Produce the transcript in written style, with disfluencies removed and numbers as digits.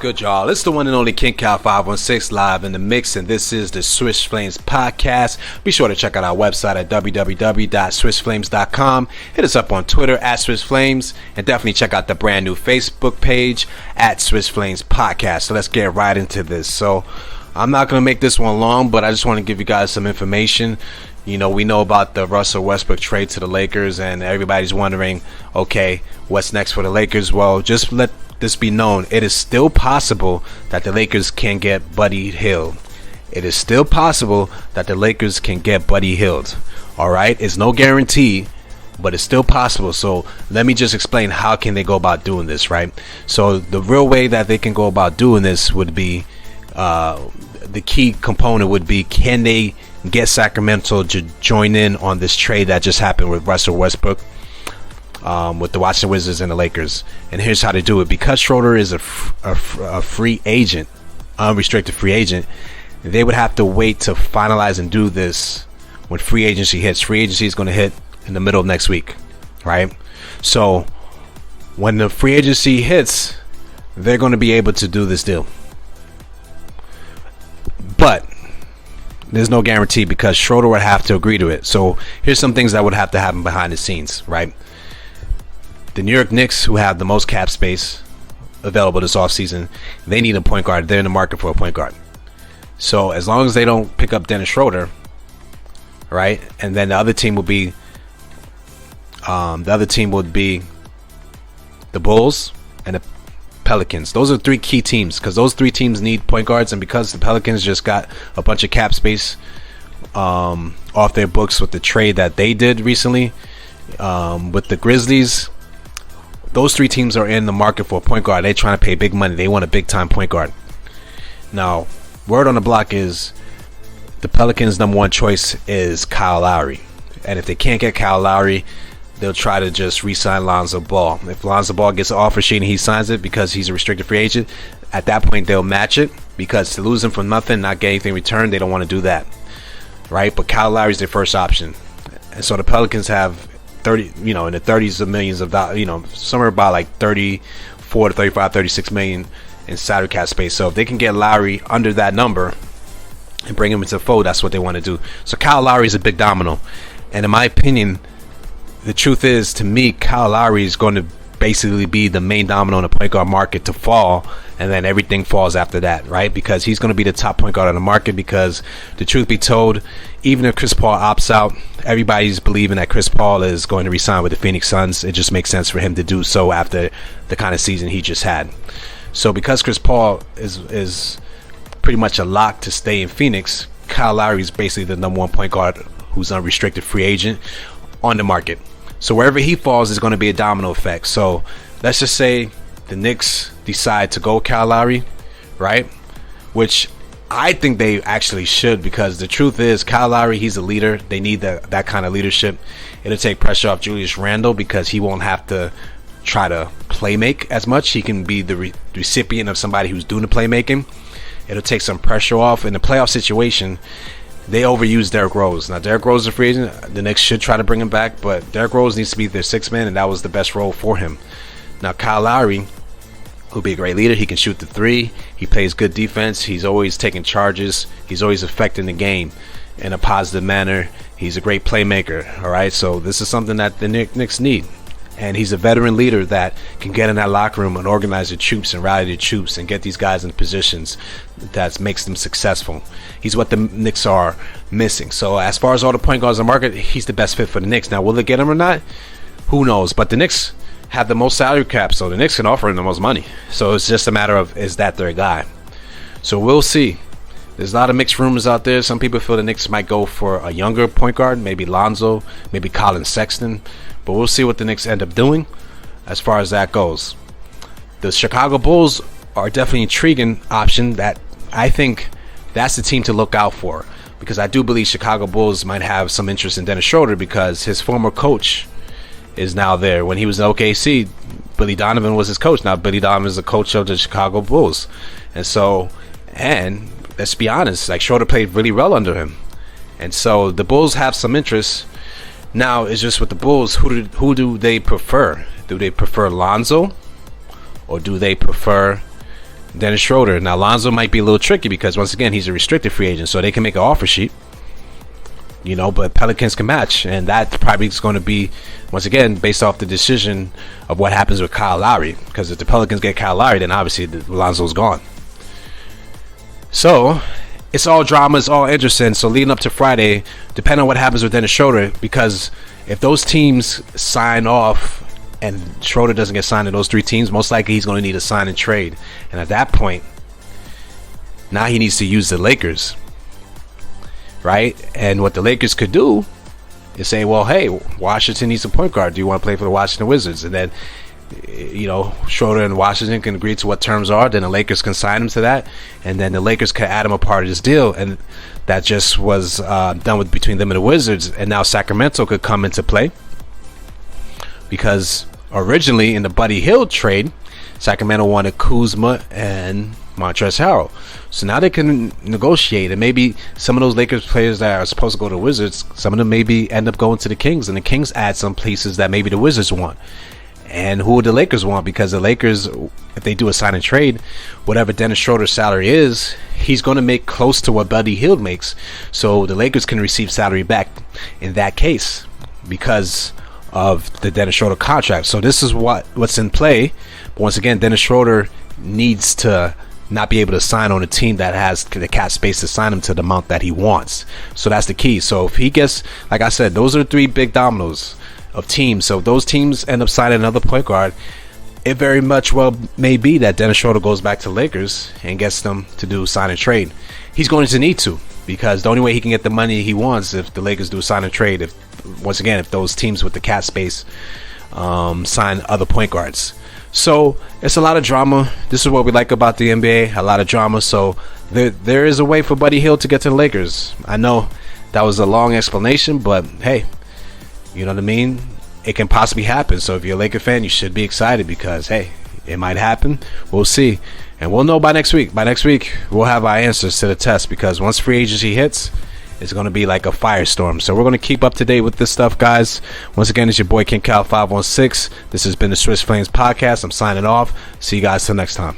good, y'all? It's the one and only King Cal 516 live in the mix, and this is the Swish Flames podcast. Be sure to check out our website at www.swishflames.com. Hit us up on Twitter at Swish Flames, and definitely check out the brand new Facebook page at Swish Flames Podcast. So let's get right into this. So I'm not going to make this one long, but I just want to give you guys some information. You know, we know about the Russell Westbrook trade to the Lakers, and everybody's wondering, okay, what's next for the Lakers? Well, just let this be known. It is still possible that the Lakers can get Buddy Hield. It is still possible that the Lakers can get Buddy Hield. All right? It's no guarantee, but it's still possible. So let me just explain how can they go about doing this, right? So the real way that they can go about doing this would be, the key component would be, can they get Sacramento to join in on this trade that just happened with Russell Westbrook, with the Washington Wizards and the Lakers. And here's how to do it. Because Schroeder is a free agent, unrestricted free agent, they would have to wait to finalize and do this when free agency hits. Free agency is going to hit in the middle of next week, right? So when the free agency hits, they're going to be able to do this deal. But there's no guarantee because Schroeder would have to agree to it. So here's some things that would have to happen behind the scenes, right? The New York Knicks, who have the most cap space available this offseason, they need a point guard. They're in the market for a point guard. So as long as they don't pick up Dennis Schroeder, right? And then the other team would be the Bulls and the Pelicans. Those are three key teams because those three teams need point guards, and because the Pelicans just got a bunch of cap space off their books with the trade that they did recently with the Grizzlies, those three teams are in the market for a point guard. They're trying to pay big money. They want a big time point guard. Now, word on the block is the Pelicans' number one choice is Kyle Lowry, and if they can't get Kyle Lowry, they'll try to just re-sign Lonzo Ball. If Lonzo Ball gets an offer sheet and he signs it because he's a restricted free agent, at that point they'll match it, because to lose him for nothing, not get anything in return, they don't want to do that, right? But Kyle Lowry's their first option, and so the Pelicans have 30, in the 30s of millions of dollars, somewhere about like 34 to 35, 36 million in salary cap space. So if they can get Lowry under that number and bring him into the fold, that's what they want to do. So Kyle Lowry is a big domino, and in my opinion, the truth is, to me, Kyle Lowry is going to basically be the main domino in the point guard market to fall, and then everything falls after that, right? Because he's going to be the top point guard on the market, because the truth be told, even if Chris Paul opts out, everybody's believing that Chris Paul is going to resign with the Phoenix Suns. It just makes sense for him to do so after the kind of season he just had. So because Chris Paul is pretty much a lock to stay in Phoenix, Kyle Lowry is basically the number one point guard who's unrestricted free agent on the market. So wherever he falls is going to be a domino effect. So let's just say the Knicks decide to go Kyle Lowry, right? Which I think they actually should, because the truth is, Kyle Lowry, he's a leader. They need that kind of leadership. It'll take pressure off Julius Randle, because he won't have to try to play make as much. He can be the recipient of somebody who's doing the playmaking. It'll take some pressure off. In the playoff situation, they overused Derrick Rose. Now, Derrick Rose is a free agent. The Knicks should try to bring him back, but Derrick Rose needs to be their sixth man, and that was the best role for him. Now, Kyle Lowry, who'll be a great leader. He can shoot the three. He plays good defense. He's always taking charges. He's always affecting the game in a positive manner. He's a great playmaker, all right? So this is something that the Knicks need. And he's a veteran leader that can get in that locker room and organize the troops and rally the troops and get these guys in positions that makes them successful. He's what the Knicks are missing. So as far as all the point guards on the market, he's the best fit for the Knicks. Now, will they get him or not? Who knows? But the Knicks have the most salary cap, so the Knicks can offer him the most money. So it's just a matter of, is that their guy? So we'll see. There's a lot of mixed rumors out there. Some people feel the Knicks might go for a younger point guard, maybe Lonzo, maybe Colin Sexton. But we'll see what the Knicks end up doing as far as that goes. The Chicago Bulls are definitely an intriguing option that I think that's the team to look out for, because I do believe Chicago Bulls might have some interest in Dennis Schroeder, because his former coach is now there. When he was in OKC, Billy Donovan was his coach. Now Billy Donovan is the coach of the Chicago Bulls. And let's be honest, like, Schroeder played really well under him. And so the Bulls have some interest. Now, it's just with the Bulls, who do they prefer? Do they prefer Lonzo, or do they prefer Dennis Schroeder. Now Lonzo might be a little tricky because once again he's a restricted free agent, so they can make an offer sheet. But Pelicans can match, and that probably is going to be, once again, based off the decision of what happens with Kyle Lowry. Because if the Pelicans get Kyle Lowry, then obviously Lonzo's gone. So it's all drama, it's all interesting. So leading up to Friday, depending on what happens with Dennis Schroeder, because if those teams sign off and Schroeder doesn't get signed to those 3 teams, most likely he's going to need a sign and trade. And at that point, now he needs to use the Lakers. Right? And what the Lakers could do is say, well, hey, Washington needs a point guard. Do you want to play for the Washington Wizards? And then, Schroeder and Washington can agree to what terms are. Then the Lakers can sign him to that. And then the Lakers can add him a part of this deal. And that just was done between them and the Wizards. And now Sacramento could come into play. Because originally in the Buddy Hield trade, Sacramento wanted Kuzma and Montrezl Harrell. So now they can negotiate, and maybe some of those Lakers players that are supposed to go to the Wizards, some of them maybe end up going to the Kings, and the Kings add some pieces that maybe the Wizards want. And who would the Lakers want? Because the Lakers, if they do a sign and trade, whatever Dennis Schroeder's salary is, he's going to make close to what Buddy Hield makes. So the Lakers can receive salary back in that case because of the Dennis Schroeder contract. So this is what's in play. But once again, Dennis Schroeder needs to not be able to sign on a team that has the cap space to sign him to the amount that he wants. So that's the key. So if he gets, like I said, those are 3 big dominoes of teams. So if those teams end up signing another point guard, it very much well may be that Dennis Schroeder goes back to Lakers and gets them to do sign and trade. He's going to need to, because the only way he can get the money he wants if the Lakers do sign and trade, if those teams with the cap space sign other point guards. So it's a lot of drama. This is what we like about the NBA, a lot of drama. So there is a way for Buddy Hield to get to the Lakers. I know that was a long explanation, but hey, you know what I mean? It can possibly happen. So if you're a Laker fan, you should be excited because, hey, it might happen. We'll see. And we'll know by next week. By next week, we'll have our answers to the test, because once free agency hits, it's going to be like a firestorm. So we're going to keep up to date with this stuff, guys. Once again, it's your boy King Cal 516. This has been the Swish Flames podcast. I'm signing off. See you guys till next time.